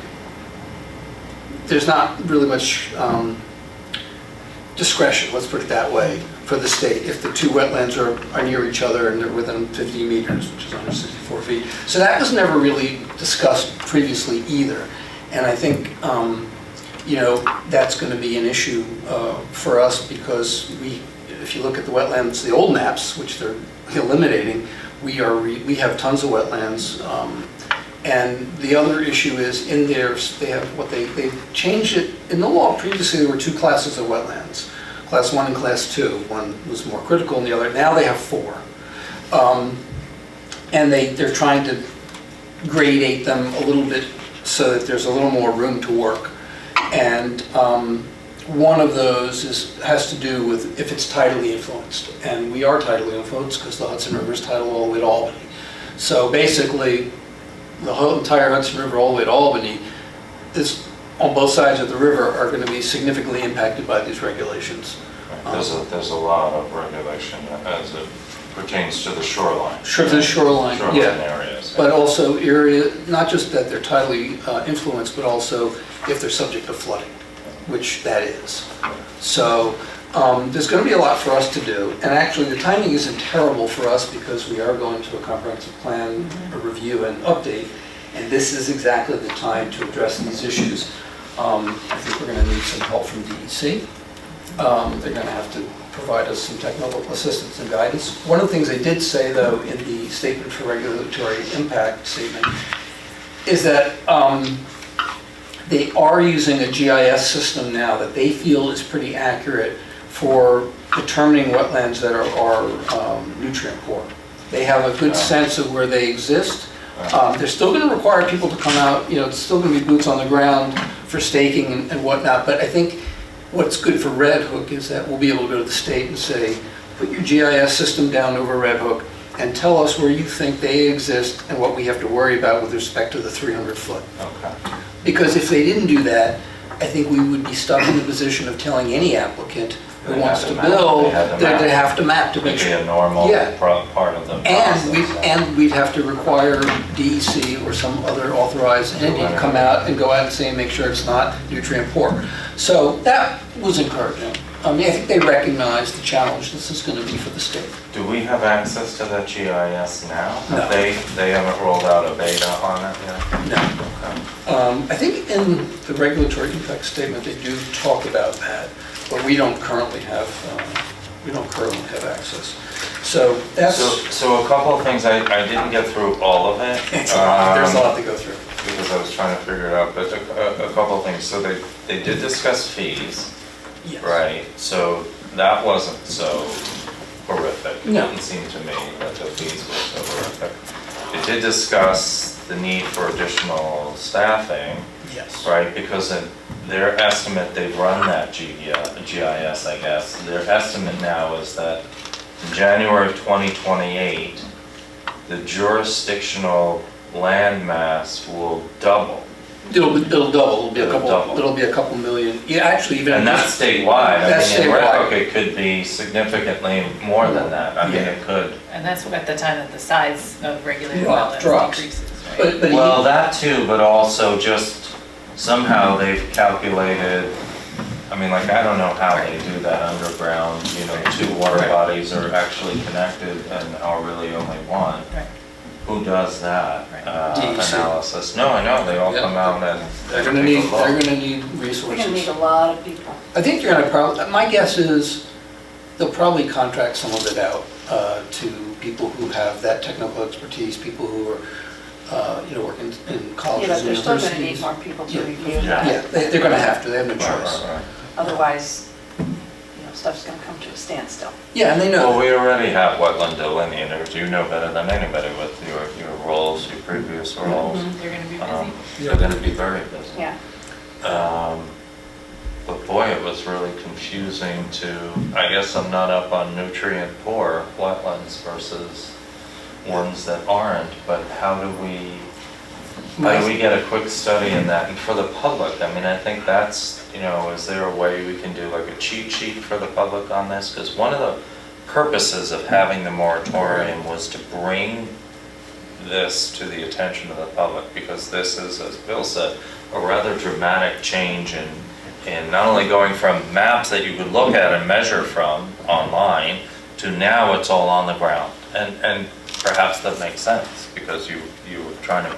there's not really much discretion, let's put it that way, for the state if the two wetlands are near each other and they're within 50 meters, which is 164 feet. So that was never really discussed previously either. And I think, that's going to be an issue for us, because if you look at the wetlands, the old maps, which they're eliminating, we have tons of wetlands. And the other issue is in there, they've changed it. In the law previously there were two classes of wetlands, class 1 and class 2. One was more critical than the other. Now they have 4. And they're trying to gradate them a little bit so that there's a little more room to work. And one of those has to do with if it's tidally influenced. And we are tidally influenced because the Hudson River is tidal all the way to Albany. So basically, the whole entire Hudson River all the way to Albany is, on both sides of the river, are going to be significantly impacted by these regulations. There's a lot of regulation as it pertains to the shoreline. To the shoreline, Shoreline yeah. areas. But also area, not just that they're tidally influenced, but also if they're subject to flooding, which that is. So there's going to be a lot for us to do. And actually, the timing isn't terrible for us because we are going to a comprehensive plan, a review and update. And this is exactly the time to address these issues. I think we're going to need some help from DEC. They're going to have to provide us some technical assistance and guidance. One of the things they did say, though, in the statement for regulatory impact statement, is that they are using a GIS system now that they feel is pretty accurate for determining wetlands that are nutrient poor. They have a good sense of where they exist. They're still going to require people to come out, it's still going to be boots on the ground for staking and whatnot, but I think what's good for Red Hook is that we'll be able to go to the state and say, put your GIS system down over Red Hook and tell us where you think they exist and what we have to worry about with respect to the 300 foot. Okay. Because if they didn't do that, I think we would be stuck in the position of telling any applicant who They wants have to to map. build, They have to that map. they have to map to It'd make be sure. a normal Yeah. part of the process. And we'd have to require DEC or some other authorized entity to come out and go out and say, and make sure it's not nutrient poor. So that was encouraging. I think they recognize the challenge this is going to be for the state. Do we have access to that GIS now? No. They haven't rolled out a beta on it yet? No. Okay. I think in the regulatory impact statement, they do talk about that, but we don't currently have access. So that's, So a couple of things, I didn't get through all of it. there's a lot to go through. Because I was trying to figure it out, but a couple of things. So they did discuss fees, Yes. right? So that wasn't so horrific. It No. didn't seem to me that the fees were so horrific. They did discuss the need for additional staffing, Yes. right? Because in their estimate, they've run that GIS, I guess. Their estimate now is that in January of 2028, the jurisdictional land mass will double. It'll double, It'll double. it'll be a couple million, yeah, actually even. And that's statewide. That's I mean, in Red statewide. Hook, it could be significantly more than that. I mean, Yeah. it could. And that's at the time that the size of regulated Drop- wetlands drops. decreases, right? But Well, that too, but also just somehow they've calculated, I mean, like, I don't know how they do that underground, two water Right. bodies are actually connected and are really only one. Right. Who does that Right. DEC. analysis? No, I know, they all Yeah. come out and they're take gonna a need, look. they're gonna need We're resources. gonna need a lot of people. I think you're gonna probably, my guess is they'll probably contract some of it out to people who have that technical expertise, people who are, working in colleges Yeah, but and they're still universities. gonna need more people to Yeah. review Yeah. Yeah, that. they're gonna have to, they have no Right, choice. right, right. Otherwise, stuff's gonna come to a standstill. Yeah, and they know. Well, we already have wetland delineators, you know better than anybody with your roles, your previous roles. They're gonna be Um, busy. They're gonna be very busy. Yeah. But boy, it was really confusing I guess I'm not up on nutrient poor wetlands versus ones that aren't, but how do we get a quick study in that? And for the public, I mean, I think that's, is there a way we can do like a cheat sheet for the public on this? Because one of the purposes of having the moratorium was to bring this to the attention of the public, because this is, as Bill said, a rather dramatic change in not only going from maps that you could look at and measure from online to now it's all on the ground. And perhaps that makes sense because you were trying to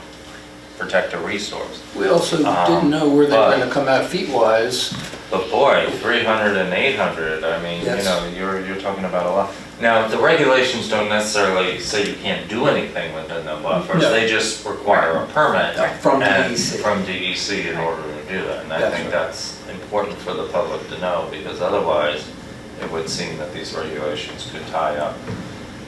protect a resource. We also didn't know where they were but- gonna come out feet-wise. But boy, 300 and 800, I mean, Yes. you're talking about a lot. Now, the regulations don't necessarily say you can't do anything within the buffers, No. they just require a permit. From and- DEC. From DEC in order to do that, and I That's think right. that's important for the public to know, because otherwise, it would seem that these regulations could tie up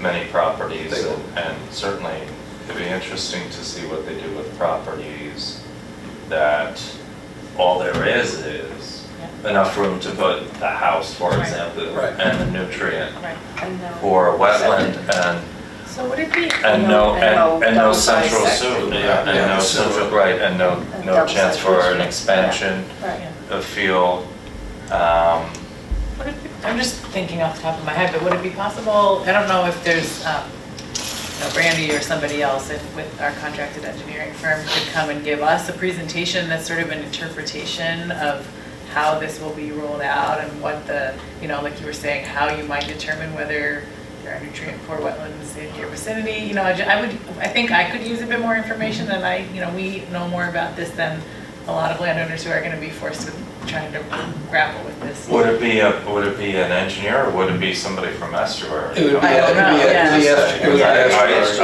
many properties They will. and certainly it'd be interesting to see what they do with properties that all there is enough room to put a house, for Right. example, Right. and a nutrient, Right. And no. or a wetland, So would it be, and no, And and no double-sized central section. sewer, yeah, and Yeah, no sewer. central, right, and no double-sized chance for an nutrient, expansion Right. of field. would it be, I'm just thinking off the top of my head, but would it be possible, I don't know if there's, Brandy or somebody else with our contracted engineering firm could come and give us a presentation that's sort of an interpretation of how this will be rolled out and what the, like you were saying, how you might determine whether there are nutrient poor wetlands in your vicinity. I think I could use a bit more information than we know more about this than a lot of landowners who are gonna be forced with trying to grapple with this. Would it be an engineer, or would it be somebody from estuary? It would be, I don't know, yeah.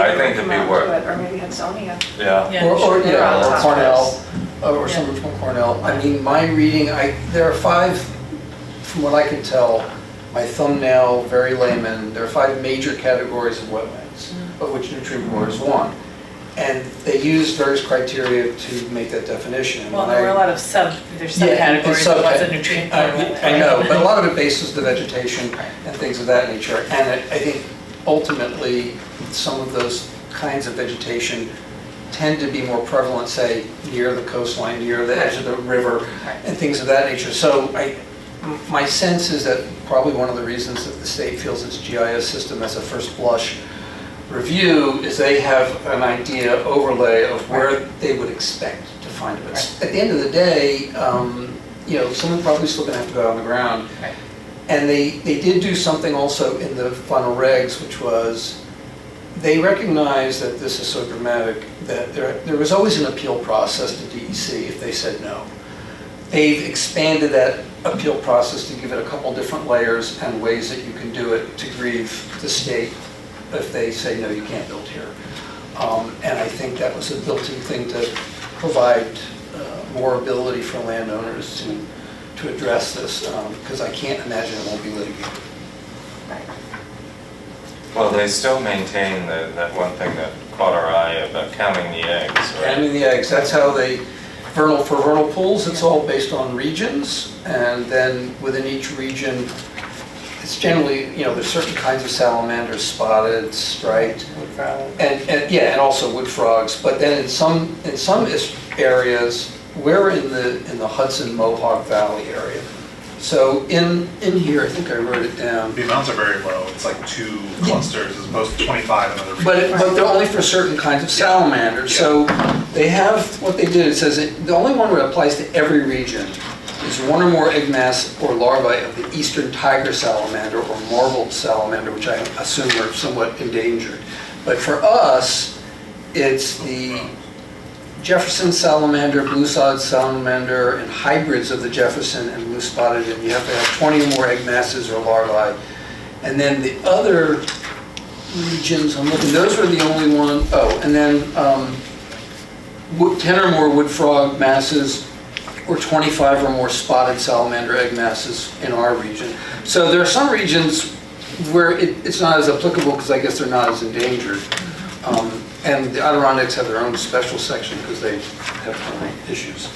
I think it'd be worth, Or maybe Hudsonia. yeah. Yeah. Or Sure. Cornell, or Yeah. someone from Cornell. I mean, my reading, there are 5, from what I can tell, my thumbnail, very layman, there are 5 major categories of wetlands, of which nutrient poor is one. And they used various criteria to make that definition. Well, When there were a I- lot of there's Yeah, and subcategories of what's a nutrient poor wetland. I know, but a lot of it bases the vegetation and things of that nature. And I think ultimately, some of those kinds of vegetation tend to be more prevalent, say, near the coastline, near the edge of the river, and things of that nature. So my sense is that probably one of the reasons that the state feels its GIS system as a first blush review is they have an idea overlay of where they would expect to find it. But at the end of the day, someone probably still gonna have to go out on the ground. Right. And they did do something also in the final regs, which was, they recognize that this is so dramatic that there was always an appeal process to DEC if they said no. They've expanded that appeal process to give it a couple different layers and ways that you can do it to grieve the state if they say, no, you can't build here. And I think that was a built-in thing to provide more ability for landowners to address this, because I can't imagine it won't be litigated. Well, they still maintain that one thing that caught our eye about counting the eggs, right? Counting the eggs, that's how they, for vernal pools, it's all based on regions, and then within each region, it's generally, there's certain kinds of salamanders, spotted, striped, and also wood frogs. But then in some areas, we're in the Hudson Mohawk Valley area. So in here, I think I wrote it down. The amounts are very low, it's like 2 clusters as opposed to 25 in other regions. But they're only for certain kinds of salamanders. So they have, what they did, it says the only one that applies to every region is one or more egg mass or larvae of the eastern tiger salamander or marbled salamander, which I assume are somewhat endangered. But for us, it's the Jefferson salamander, blue-sod salamander, and hybrids of the Jefferson and blue-spotted, and you have to have 20 or more egg masses or larvae. And then the other regions, I'm looking, those are the only one, and then 10 or more wood frog masses, or 25 or more spotted salamander egg masses in our region. So there are some regions where it's not as applicable because I guess they're not as endangered. And the Adirondacks have their own special section because they have their own issues.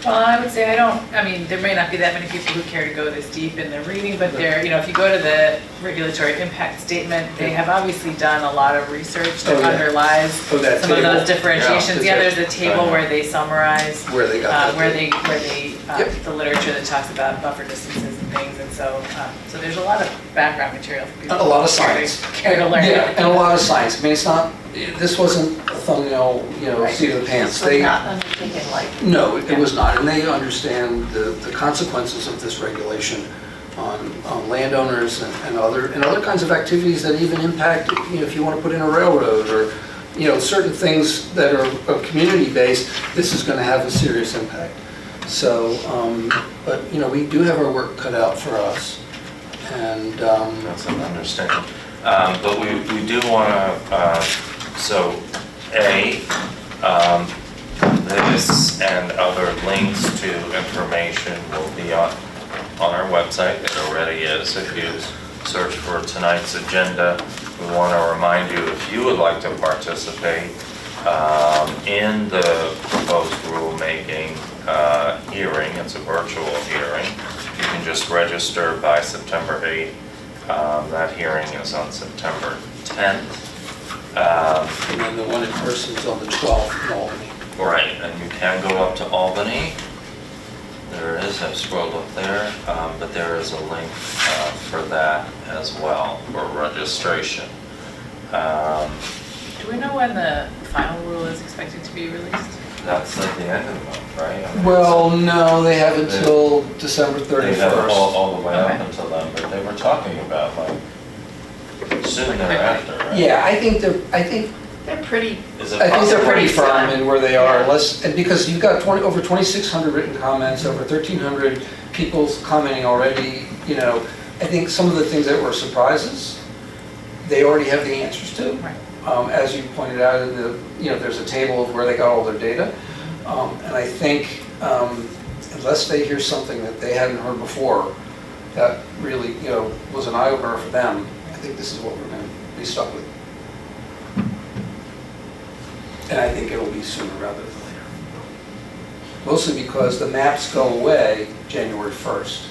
Well, I would say there may not be that many people who care to go this deep in the reading, but if you go to the regulatory impact statement, they have obviously done a lot of research that underlies some that of table. those differentiations. Yeah, there's a table where they summarize Where they got that. the literature that talks about buffer distances and things, and so there's a lot of background material for people. A lot of who care to- science. Care to learn. Yeah, and a lot of science. I mean, this wasn't a thumbnail, seat of the pants. So not undertaken like. No, it was not, and they understand the consequences of this regulation on landowners and other kinds of activities that even impact, if you want to put in a railroad or, certain things that are community-based, this is going to have a serious impact. So, but, we do have our work cut out for us, and. That's an understanding. But we do want to, this and other links to information will be on our website. It already is. If you search for tonight's agenda, we want to remind you, if you would like to participate in the proposed rulemaking hearing, it's a virtual hearing, you can just register by September 8th. That hearing is on September 10th. And then the one in person is on the 12th in Albany. Right, and you can go up to Albany. There is, I've scrolled up there, but there is a link for that as well, for registration. Do we know when the final rule is expected to be released? That's at the end of the month, right? I mean, Well, no, they have until December They have 31st. all the way up Okay. until then, but they were talking about like soon thereafter, right? Yeah, I think they're They're pretty, Is it I think they're possible? pretty firm done. in where they are, Yeah. and because you've got over 2,600 written comments, over 1,300 people commenting already, you know, I think some of the things that were surprises, they already have the answers to. Right. As you pointed out, in the, you know, there's a table of where they got all their data. And I think unless they hear something that they hadn't heard before, that really, you know, was an eye-opener for them, I think this is what we're going to be stuck with. And I think it'll be sooner rather than later. Mostly because the maps go away January 1st,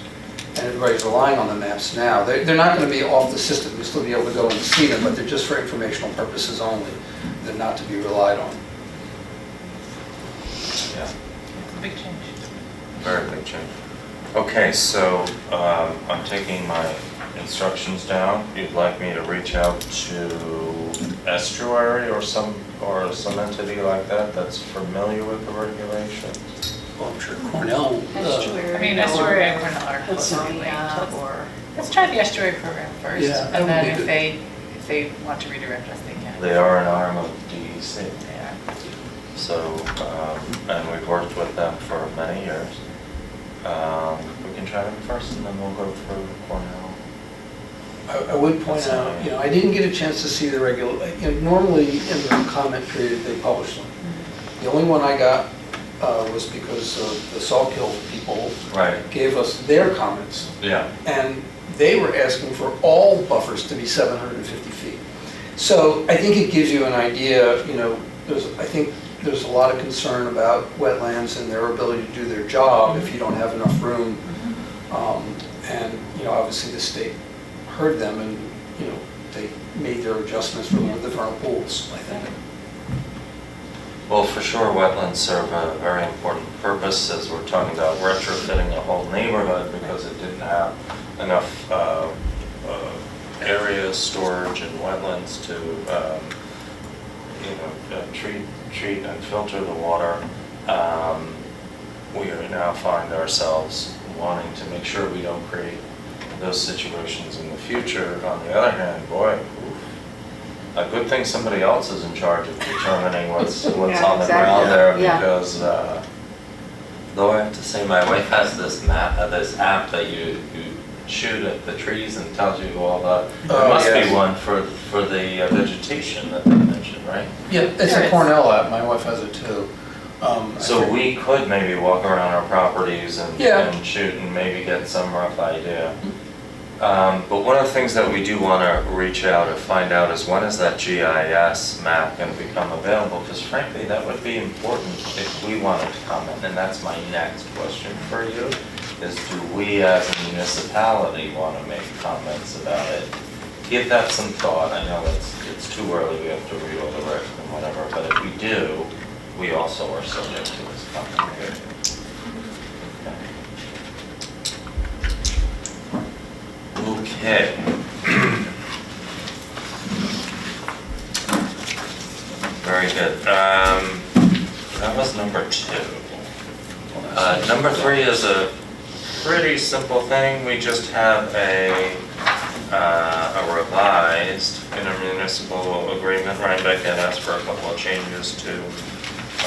and everybody's relying on the maps now. They're not going to be off the system, you'll still be able to go and see them, but they're just for informational purposes only. They're not to be relied on. Yeah, It's a big change. very big change. Okay, so I'm taking my instructions down. You'd like me to reach out to Estuary or some entity like that that's familiar with the regulations? Well, I'm sure Cornell, I mean, estuary and Cornell are closely linked. or. Let's try the estuary program first, Yeah, that and would then be if good. they want to redirect us, they can. They are an arm of DEC. They are. So, and we've worked with them for many years. We can try them first and then we'll go through Cornell. I would point out, you know, I didn't get a chance to see the normally in the comment period, they publish them. The only one I got was because the Sawkill people Right, gave us their comments, yeah. and they were asking for all buffers to be 750 feet. So I think it gives you an idea, you know, I think there's a lot of concern about wetlands and their ability to do their job if you don't have enough room. And, you know, obviously the state heard them and, you know, they made their adjustments for the vernal pools, I think. Well, for sure, wetlands serve a very important purpose as we're talking about retrofitting a whole neighborhood because it didn't have enough area, storage, and wetlands to, you know, treat and filter the water. We now find ourselves wanting to make sure we don't create those situations in the future. On the other hand, boy, a good thing somebody else is in charge of determining what's Yeah, on the exactly. ground there, Yeah. because though I have to say, my wife has this app that you shoot at the trees and tells you all the, there Oh, must yes. be one for the vegetation that they mentioned, right? Yeah, it's There a is. Cornell app, my wife has it too. So we could maybe walk around our properties and Yeah. and shoot and maybe get some rough idea. But one of the things that we do want to reach out and find out is when is that GIS map going to become available? Because frankly, that would be important if we wanted to comment. And that's my next question for you, is do we as a municipality want to make comments about it? Give that some thought. I know it's too early, we have to read all the regs and whatever, but if we do, we also are subject to this comment period. Okay. Very good. That was number 2. Number 3 is a pretty simple thing. We just have a revised intermunicipal agreement. Rhinebeck had asked for a couple of changes to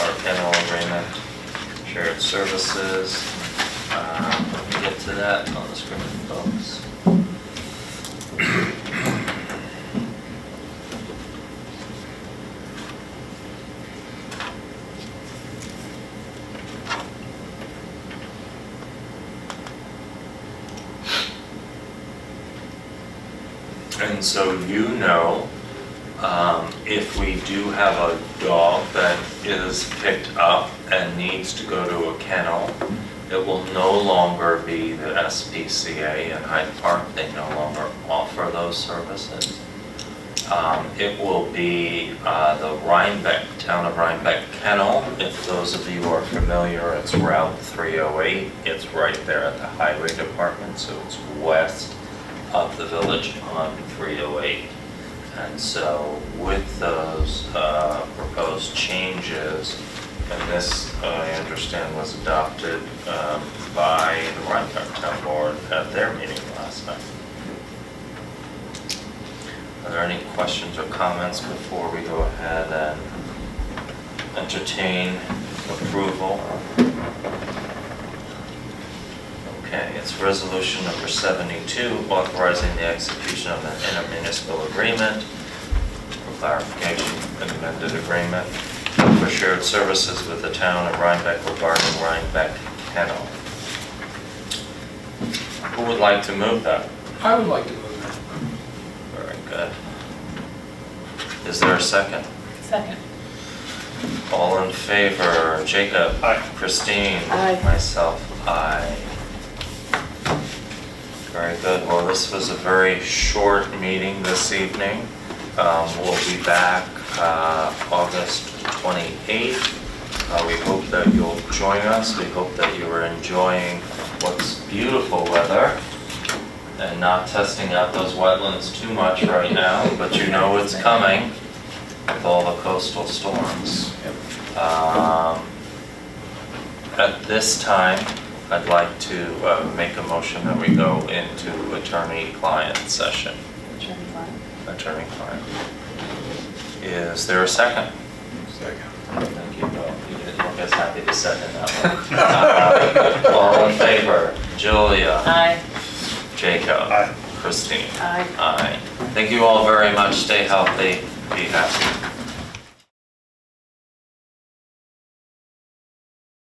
our kennel agreement, shared services. Let me get to that on the screen, folks. And so you know If we do have a dog that is picked up and needs to go to a kennel, it will no longer be the SPCA in Hyde Park. They no longer offer those services. It will be the Rhinebeck, Town of Rhinebeck Kennel. If those of you are familiar, it's Route 308. It's right there at the Highway Department, so it's west of the village on 308. And so with those proposed changes, and this, I understand, was adopted by the Rhinebeck Town Board at their meeting last night. Are there any questions or comments before we go ahead and entertain approval? Okay, it's resolution number 72, authorizing the execution of an intermunicipal agreement for clarification, an amended agreement for shared services with the town of Rhinebeck regarding Rhinebeck Kennel. Who would like to move that? I would like to move that. Very good. Is there a second? Second. All in favor? Jacob? Aye. Christine? Aye. Myself, aye. Very good. Well, this was a very short meeting this evening. We'll be back August 28th. We hope that you'll join us. We hope that you are enjoying what's beautiful weather and not testing out those wetlands too much right now, but you know it's coming with all the coastal storms. At this time, I'd like to make a motion that we go into attorney-client session. Attorney-client. Is there a second? Second. Thank you, Bill. You didn't look as happy to second that one. All in favor? Julia? Aye. Jacob? Aye. Christine? Aye. Aye. Thank you all very much. Stay healthy. Be happy.